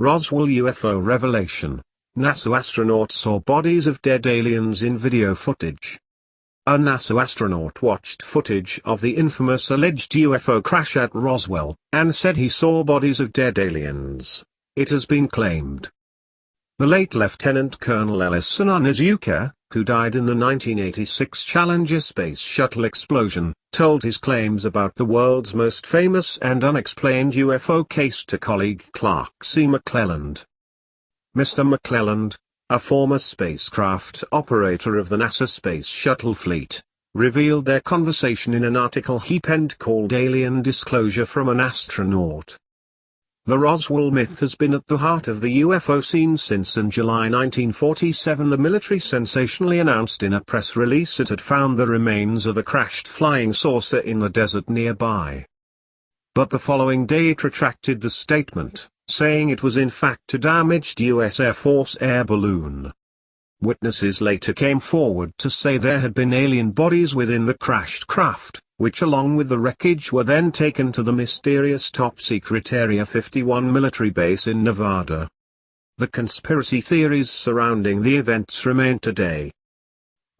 Roswell UFO revelation. NASA astronauts saw bodies of dead aliens in video footage. A NASA astronaut watched footage of the infamous alleged UFO crash at Roswell, and said he saw bodies of dead aliens, it has been claimed. The late Lieutenant Colonel Ellison Onizuka, who died in the 1986 Challenger space shuttle explosion, told his claims about the world's most famous and unexplained UFO case to colleague Clark C. McClelland. Mr. McClelland, a former spacecraft operator of the NASA Space Shuttle fleet, revealed their conversation in an article he penned called Alien Disclosure from an Astronaut. The Roswell myth has been at the heart of the UFO scene since in July 1947 the military sensationally announced in a press release it had found the remains of a crashed flying saucer in the desert nearby. But the following day it retracted the statement, saying it was in fact a damaged U.S. Air Force air balloon. Witnesses later came forward to say there had been alien bodies within the crashed craft, which along with the wreckage were then taken to the mysterious top-secret Area 51 military base in Nevada. The conspiracy theories surrounding the events remain today.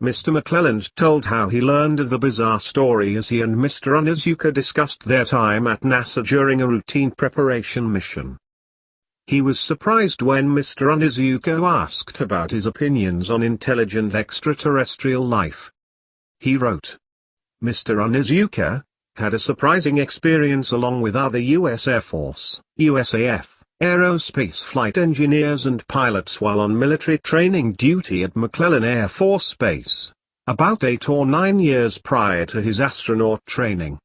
Mr. McClelland told how he learned of the bizarre story as he and Mr. Onizuka discussed their time at NASA during a routine preparation mission. He was surprised when Mr. Onizuka asked about his opinions on intelligent extraterrestrial life. He wrote, Mr. Onizuka had a surprising experience along with other U.S. Air Force, USAF, aerospace flight engineers and pilots while on military training duty at McClellan Air Force Base, about 8 or 9 years prior to his astronaut training.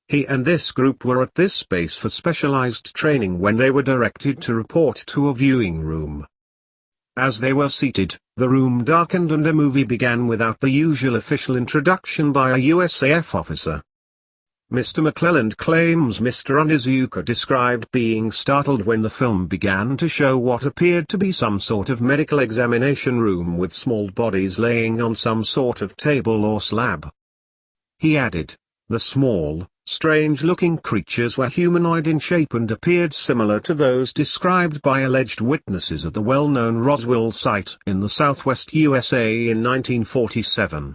He and this group were at this base for specialized training when they were directed to report to a viewing room. As they were seated, the room darkened and a movie began without the usual official introduction by a USAF officer. Mr. McClelland claims Mr. Onizuka described being startled when the film began to show what appeared to be some sort of medical examination room with small bodies laying on some sort of table or slab. He added, the small, strange-looking creatures were humanoid in shape and appeared similar to those described by alleged witnesses at the well-known Roswell site in the southwest USA in 1947.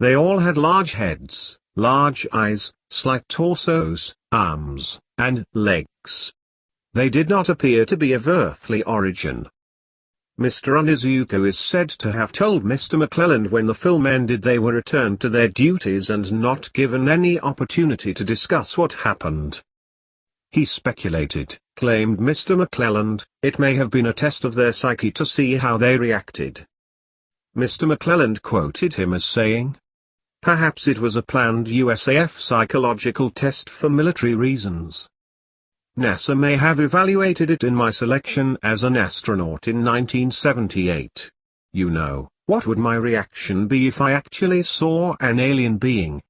They all had large heads, large eyes, slight torsos, arms, and legs. They did not appear to be of earthly origin. Mr. Onizuka is said to have told Mr. McClelland when the film ended they were returned to their duties and not given any opportunity to discuss what happened. He speculated, claimed Mr. McClelland, it may have been a test of their psyche to see how they reacted. Mr. McClelland quoted him as saying, perhaps it was a planned USAF psychological test for military reasons. NASA may have evaluated it in my selection as an astronaut in 1978. You know, what would my reaction be if I actually saw an alien being?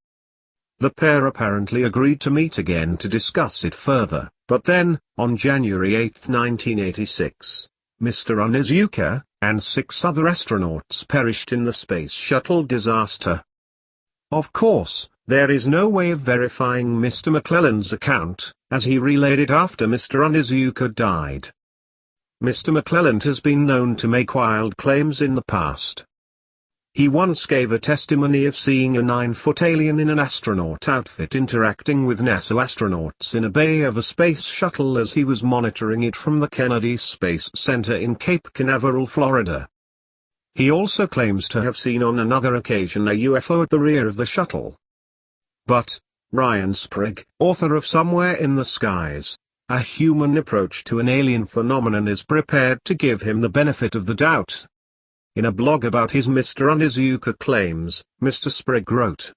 The pair apparently agreed to meet again to discuss it further, but then, on January 8, 1986, Mr. Onizuka and 6 other astronauts perished in the space shuttle disaster. Of course, there is no way of verifying Mr. McClelland's account, as he relayed it after Mr. Onizuka died. Mr. McClelland has been known to make wild claims in the past. He once gave a testimony of seeing a 9-foot alien in an astronaut outfit interacting with NASA astronauts in a bay of a space shuttle as he was monitoring it from the Kennedy Space Center in Cape Canaveral, Florida. He also claims to have seen on another occasion a UFO at the rear of the shuttle. But, Ryan Sprague, author of Somewhere in the Skies, A Human Approach to an Alien Phenomenon, is prepared to give him the benefit of the doubt. In a blog about his Mr. Onizuka claims, Mr. Sprague wrote,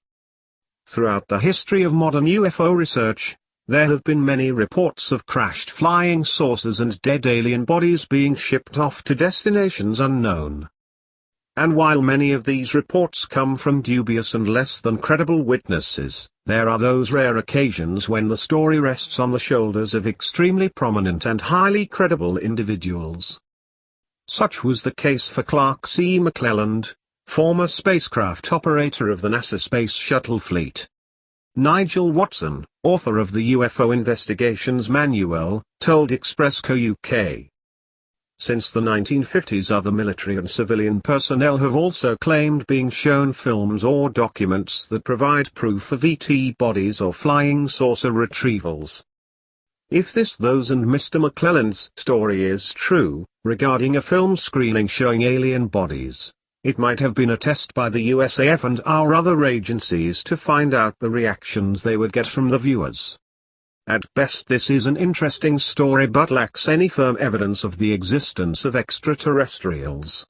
throughout the history of modern UFO research, there have been many reports of crashed flying saucers and dead alien bodies being shipped off to destinations unknown. And while many of these reports come from dubious and less than credible witnesses, there are those rare occasions when the story rests on the shoulders of extremely prominent and highly credible individuals. Such was the case for Clark C. McClelland, former spacecraft operator of the NASA Space Shuttle fleet. Nigel Watson, author of the UFO Investigations Manual, told Express.co UK. Since the 1950s, other military and civilian personnel have also claimed being shown films or documents that provide proof of ET bodies or flying saucer retrievals. If those and Mr. McClelland's story is true, regarding a film screening showing alien bodies, it might have been a test by the USAF and our other agencies to find out the reactions they would get from the viewers. At best, this is an interesting story but lacks any firm evidence of the existence of extraterrestrials.